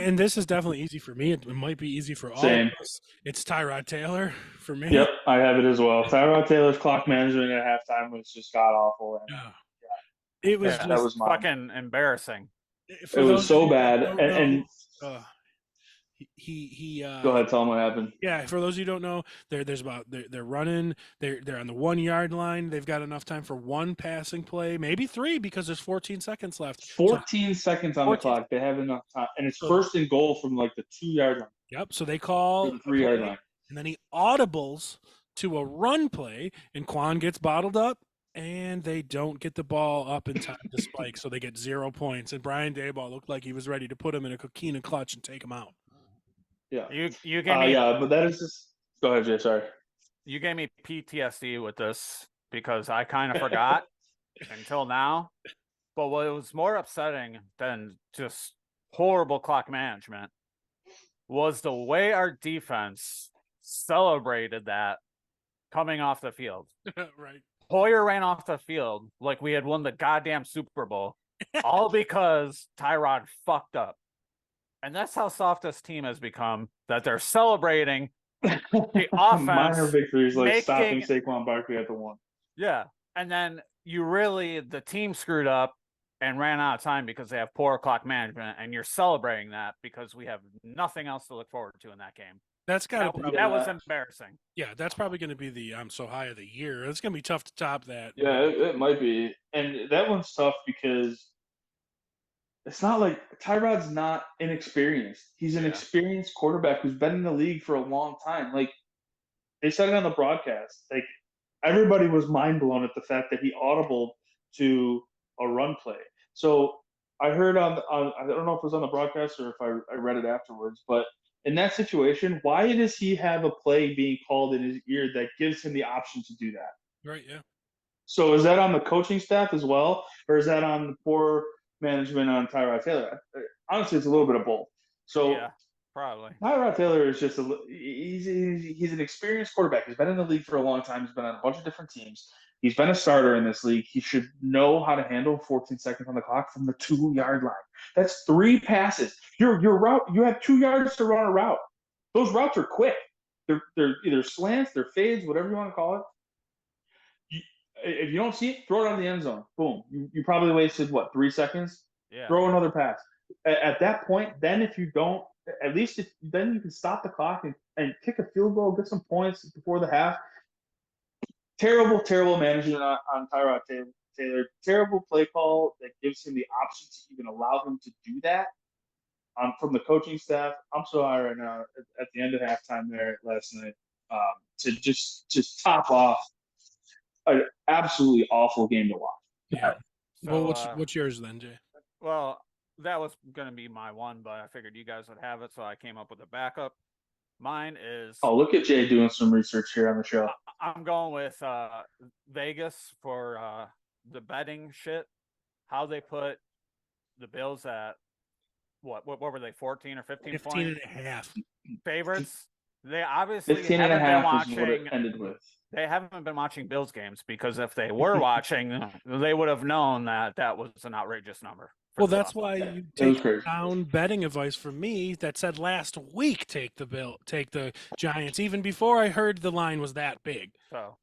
and this is definitely easy for me. It might be easy for all of Same. us. It's Tyrod Taylor for me. Yep, I have it as well. Tyrod Taylor's clock management at halftime was just god awful, and Yeah. yeah, It was that Yeah, that just was mine. fucking embarrassing. It for was those of so you that bad, don't know. and Uh, he go ahead, tell them what happened. Yeah, for those of you who don't know, they're running, they're on the 1 yard line. They've got enough time for one passing play, maybe three because there's 14 seconds left. So 14 seconds on the 14. clock. They have enough time, and it's So, first and goal from like the 2 yard line yep. So they or call the a 3 yard play, line. and then he audibles to a run play, and Quan gets bottled up, and they don't get the ball up in time to spike, so they get 0 points. And Brian Dayball looked like he was ready to put him in a coquina clutch and take him out. Yeah, You gave me yeah, but that is just. Go ahead, Jay. Sorry. you gave me PTSD with this because I kind of forgot until now. But what was more upsetting than just horrible clock management was the way our defense celebrated that coming off the field. Right. Hoyer ran off the field like we had won the goddamn Super Bowl, all because Tyrod fucked up. And that's how soft this team has become, that they're celebrating the offense. Minor victories like stopping making- Saquon Barkley at the one. Yeah. And then the team screwed up and ran out of time because they have poor clock management, and you're celebrating that because we have nothing else to look forward to in that game. That's got to That was embarrassing. Yeah, that's probably going to be the I'm so high of the year. It's going to be tough to top that. Yeah, it might be. And that one's tough because it's not like Tyrod's not inexperienced. He's an experienced quarterback who's been in the league for a long time. Like they said it on the broadcast. Like everybody was mind blown at the fact that he audibled to a run play. So I heard on I don't know if it was on the broadcast or if I read it afterwards, but in that situation, why does he have a play being called in his ear that gives him the option to do that? Right, yeah. So is that on the coaching staff as well, or is that on the poor management on Tyrod Taylor? Honestly, it's a little bit of both. So Yeah, probably. Tyrod Taylor is just he's an experienced quarterback. He's been in the league for a long time. He's been on a bunch of different teams. He's been a starter in this league. He should know how to handle 14 seconds on the clock from the 2 yard line. That's three passes. Your route, you have 2 yards to run a route. Those routes are quick. They're either slants, they're fades, whatever you want to call it. If you don't see it, throw it on the end zone. Boom. You probably wasted, 3 seconds? Yeah. Throw another pass. At that point, then if you don't, at least then you can stop the clock and kick a field goal, get some points before the half. Terrible, terrible management on Tyrod Taylor. Terrible play call that gives him the option to even allow him to do that. From the coaching staff, I'm so high right now at the end of halftime there last night to just top off an absolutely awful game to watch. Yeah. So, Well, what's yours then, Jay? Well, that was going to be my one, but I figured you guys would have it, so I came up with a backup. Mine is. Oh, look at Jay doing some research here on the show. I'm going with Vegas for the betting shit. How they put the Bills at what were they, 14 or 15 15 points? and a half. Favorites. They obviously 15 and a haven't been half is what it watching. ended with. They haven't been watching Bills games, because if they were watching, they would have known that was an outrageous number. Well, that's why you was take crazy. down betting advice from me that said last week take the Giants, even before I heard the line was that big. So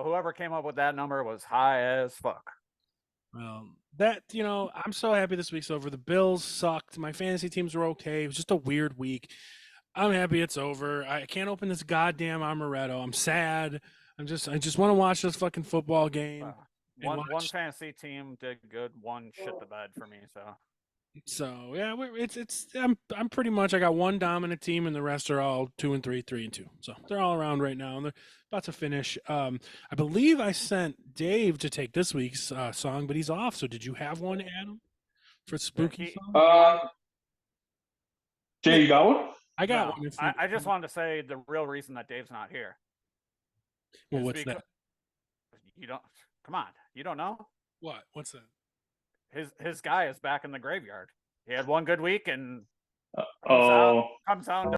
whoever came up with that number was high as fuck. Well, I'm so happy this week's over. The Bills sucked. My fantasy teams were okay. It was just a weird week. I'm happy it's over. I can't open this goddamn Amaretto. I'm sad. I just want to watch this fucking football game. One fantasy team did good. One shit the bed for me. So yeah, I'm pretty much. I got one dominant team, and the rest are all 2-3, 3-2. So they're all around right now, and they're about to finish. I believe I sent Dave to take this week's song, but he's off. So did you have one, Adam, for spooky song? Jay, you got one? I got one. I just wanted to say the real reason that Dave's not here. Well, what's that? You don't. Come on, you don't know? What? What's that? His guy is back in the graveyard. He had one good week and Oh. comes out